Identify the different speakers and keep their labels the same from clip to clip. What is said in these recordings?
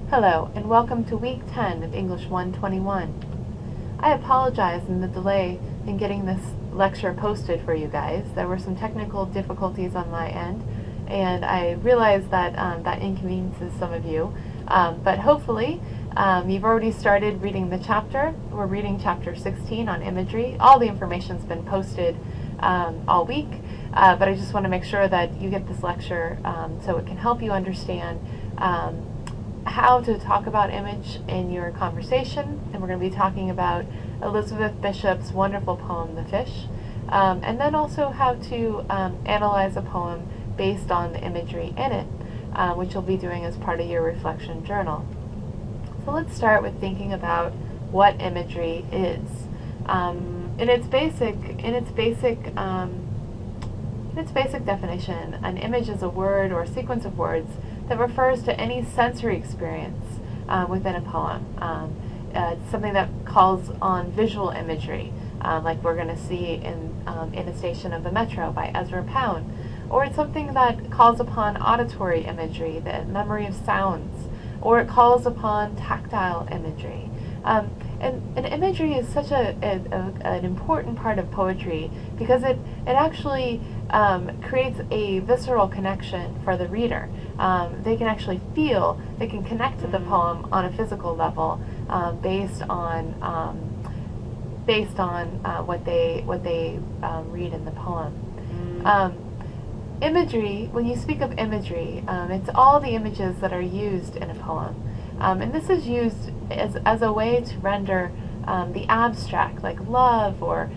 Speaker 1: Hello, and welcome to Week 10 of English 121. I apologize in the delay in getting this lecture posted for you guys. There were some technical difficulties on my end, and I realize that that inconveniences some of you. But hopefully, you've already started reading the chapter. We're reading chapter 16 on imagery. All the information's been posted all week, but I just want to make sure that you get this lecture so it can help you understand how to talk about image in your conversation. And we're going to be talking about Elizabeth Bishop's wonderful poem, The Fish, and then also how to analyze a poem based on the imagery in it, which you'll be doing as part of your reflection journal. So let's start with thinking about what imagery is. In its basic definition, an image is a word or a sequence of words that refers to any sensory experience within a poem. It's something that calls on visual imagery, like we're going to see in A Station of the Metro by Ezra Pound. Or it's something that calls upon auditory imagery, the memory of sounds, or it calls upon tactile imagery. And imagery is such an important part of poetry because it actually creates a visceral connection for the reader. They can actually feel, they can connect to the poem on a physical level based on what they read in the poem. Imagery, when you speak of imagery, it's all the images that are used in a poem. And this is used as a way to render the abstract, like love or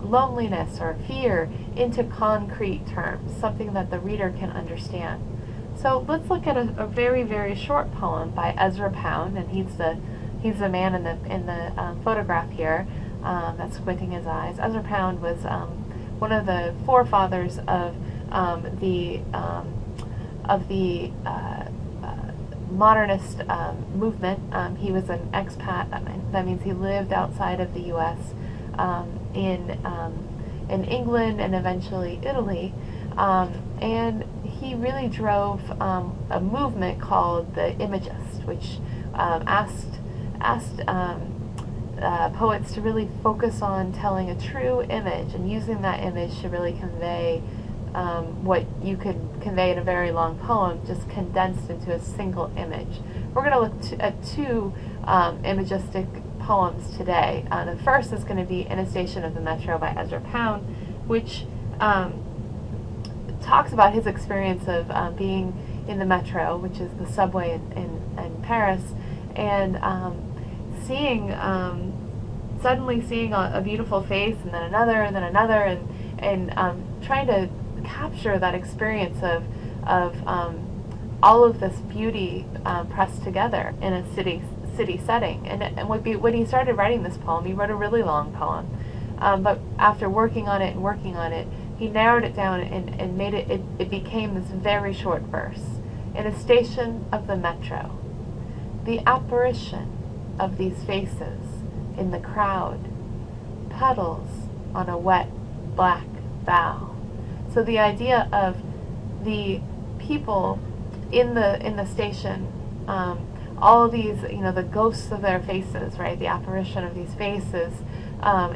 Speaker 1: loneliness or fear, into concrete terms, something that the reader can understand. So let's look at a very, very short poem by Ezra Pound, and he's the man in the photograph here that's squinting his eyes. Ezra Pound was one of the forefathers of the modernist movement. He was an expat. That means he lived outside of the U.S. In England and eventually Italy, and he really drove a movement called the Imagist, which asked poets to really focus on telling a true image and using that image to really convey what you could convey in a very long poem, just condensed into a single image. We're going to look at two imagistic poems today. The first is going to be In a Station of the Metro by Ezra Pound, which talks about his experience of being in the metro, which is the subway in Paris, and suddenly seeing a beautiful face, and then another, and trying to capture that experience of all of this beauty pressed together in a city setting. And when he started writing this poem, he wrote a really long poem, but after working on it, he narrowed it down and made it became this very short verse. In a station of the metro, the apparition of these faces in the crowd, petals on a wet black bough. So the idea of the people in the station, all of these, the ghosts of their faces, right? The apparition of these faces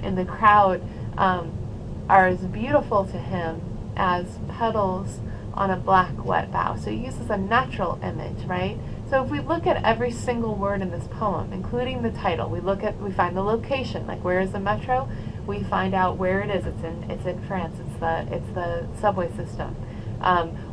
Speaker 1: in the crowd are as beautiful to him as petals on a black wet bough. So he uses a natural image, right? So if we look at every single word in this poem, including the title, we find the location, like where is the metro? We find out where it is. It's in France. It's the subway system.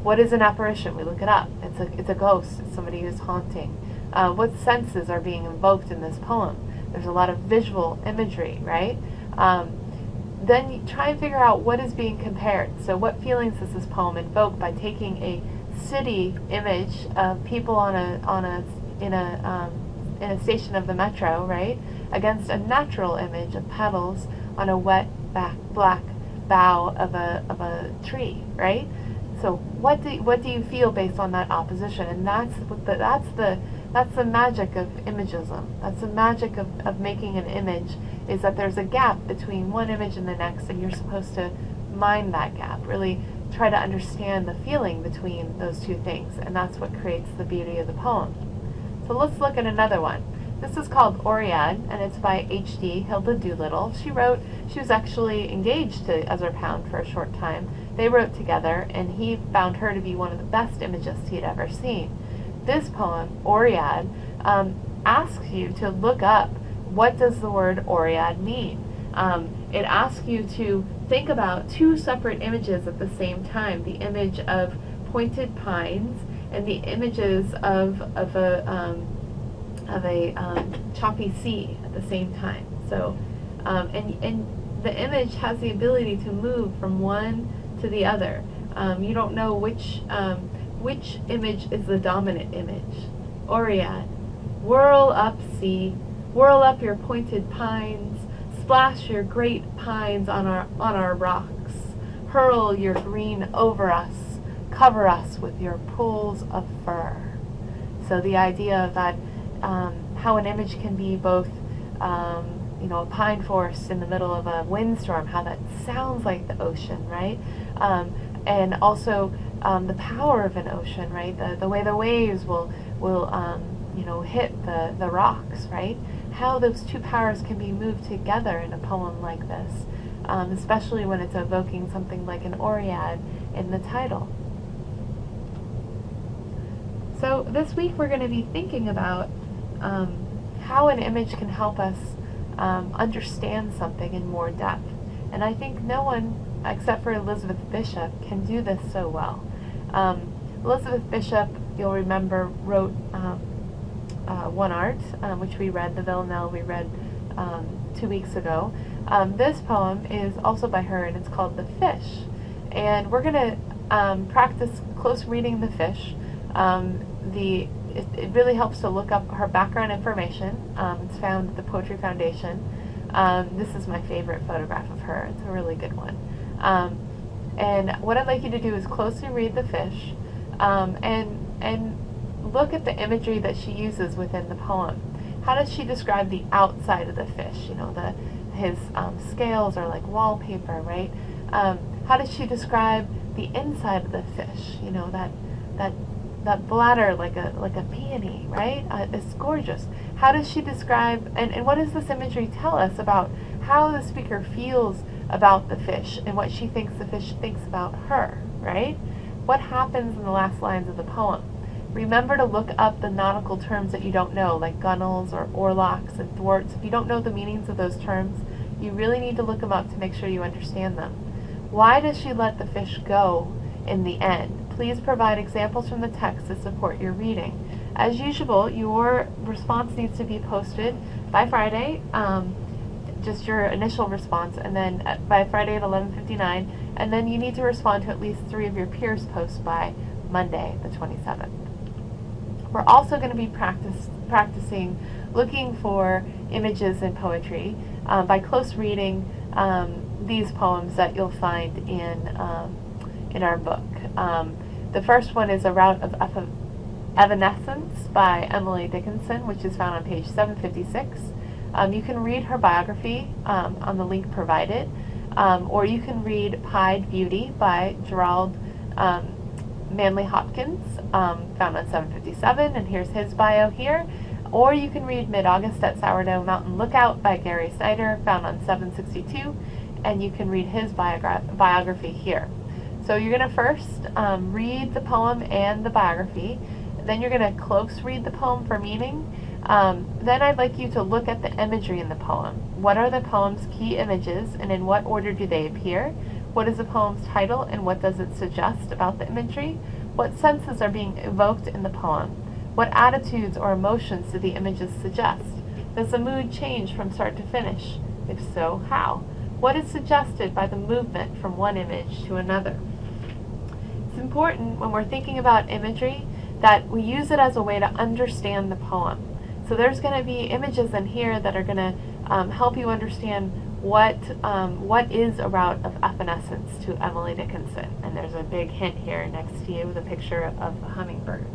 Speaker 1: What is an apparition? We look it up. It's a ghost. It's somebody who's haunting. What senses are being invoked in this poem? There's a lot of visual imagery, right? Then you try and figure out what is being compared. So what feelings does this poem invoke by taking a city image of people in a station of the metro, right, against a natural image of petals on a wet black bough of a tree, right? So what do you feel based on that opposition? And that's the magic of imagism. That's the magic of making an image, is that there's a gap between one image and the next, and you're supposed to mind that gap, really try to understand the feeling between those two things, and that's what creates the beauty of the poem. So let's look at another one. This is called Oread, and it's by H.D. Hilda Doolittle. She was actually engaged to Ezra Pound for a short time. They wrote together, and he found her to be one of the best imagists he'd ever seen. This poem, Oread, asks you to look up what does the word Oread mean. It asks you to think about two separate images at the same time, the image of pointed pines and the images of a choppy sea at the same time. So, and the image has the ability to move from one to the other. You don't know which image is the dominant image. Oread, whirl up sea, whirl up your pointed pines, splash your great pines on our rocks, hurl your green over us, cover us with your pools of fur. So the idea of that, how an image can be both, a pine forest in the middle of a windstorm, how that sounds like the ocean, right? And also the power of an ocean, right? The way the waves will hit the rocks, right? How those two powers can be moved together in a poem like this, especially when it's evoking something like an Oread in the title. So this week we're going to be thinking about how an image can help us understand something in more depth. And I think no one, except for Elizabeth Bishop, can do this so well. Elizabeth Bishop, you'll remember, wrote One Art, which we read, the Villanelle we read 2 weeks ago. This poem is also by her, and it's called The Fish. And we're going to practice close reading the fish. It really helps to look up her background information. It's found at the Poetry Foundation. This is my favorite photograph of her. It's a really good one. And what I'd like you to do is closely read the fish and look at the imagery that she uses within the poem. How does she describe the outside of the fish? His scales are like wallpaper, right? How does she describe the inside of the fish? That bladder like a peony, right? It's gorgeous. How does she describe, and what does this imagery tell us about how the speaker feels about the fish and what she thinks the fish thinks about her, right? What happens in the last lines of the poem? Remember to look up the nautical terms that you don't know, like gunnels or oarlocks and thwarts. If you don't know the meanings of those terms, you really need to look them up to make sure you understand them. Why does she let the fish go in the end? Please provide examples from the text to support your reading. As usual, your response needs to be posted by Friday, just your initial response, and then by Friday at 11:59, and then you need to respond to at least 3 of your peers' posts by Monday, the 27th. We're also going to be practicing looking for images in poetry by close reading these poems that you'll find in our book. The first one is A Route of Evanescence by Emily Dickinson, which is found on page 756. You can read her biography on the link provided, or you can read Pied Beauty by Gerald Manley Hopkins, found on 757, and here's his bio here. Or you can read Mid-August at Sourdough Mountain Lookout by Gary Snyder, found on 762, and you can read his biography here. So you're going to first read the poem and the biography, then you're going to close read the poem for meaning. Then I'd like you to look at the imagery in the poem. What are the poem's key images, and in what order do they appear? What is the poem's title, and what does it suggest about the imagery? What senses are being evoked in the poem? What attitudes or emotions do the images suggest? Does the mood change from start to finish? If so, how? What is suggested by the movement from one image to another? It's important when we're thinking about imagery that we use it as a way to understand the poem. So there's going to be images in here that are going to help you understand what is A Route of Evanescence to Emily Dickinson. And there's a big hint here next to you with a picture of a hummingbird.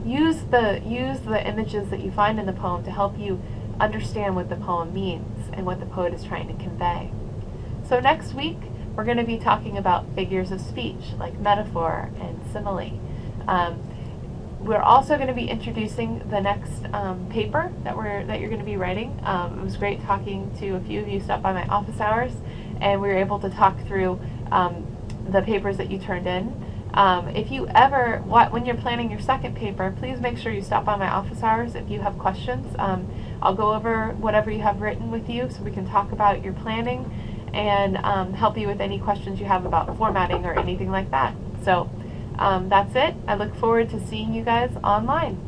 Speaker 1: Use the images that you find in the poem to help you understand what the poem means and what the poet is trying to convey. So next week, we're going to be talking about figures of speech, like metaphor and simile. we're also going to be introducing the next paper that you're going to be writing. It was great talking to a few of you. Stopped by my office hours, and we were able to talk through the papers that you turned in. If you ever, when you're planning your second paper, please make sure you stop by my office hours if you have questions. I'll go over whatever you have written with you so we can talk about your planning and help you with any questions you have about formatting or anything like that. So that's it. I look forward to seeing you guys online.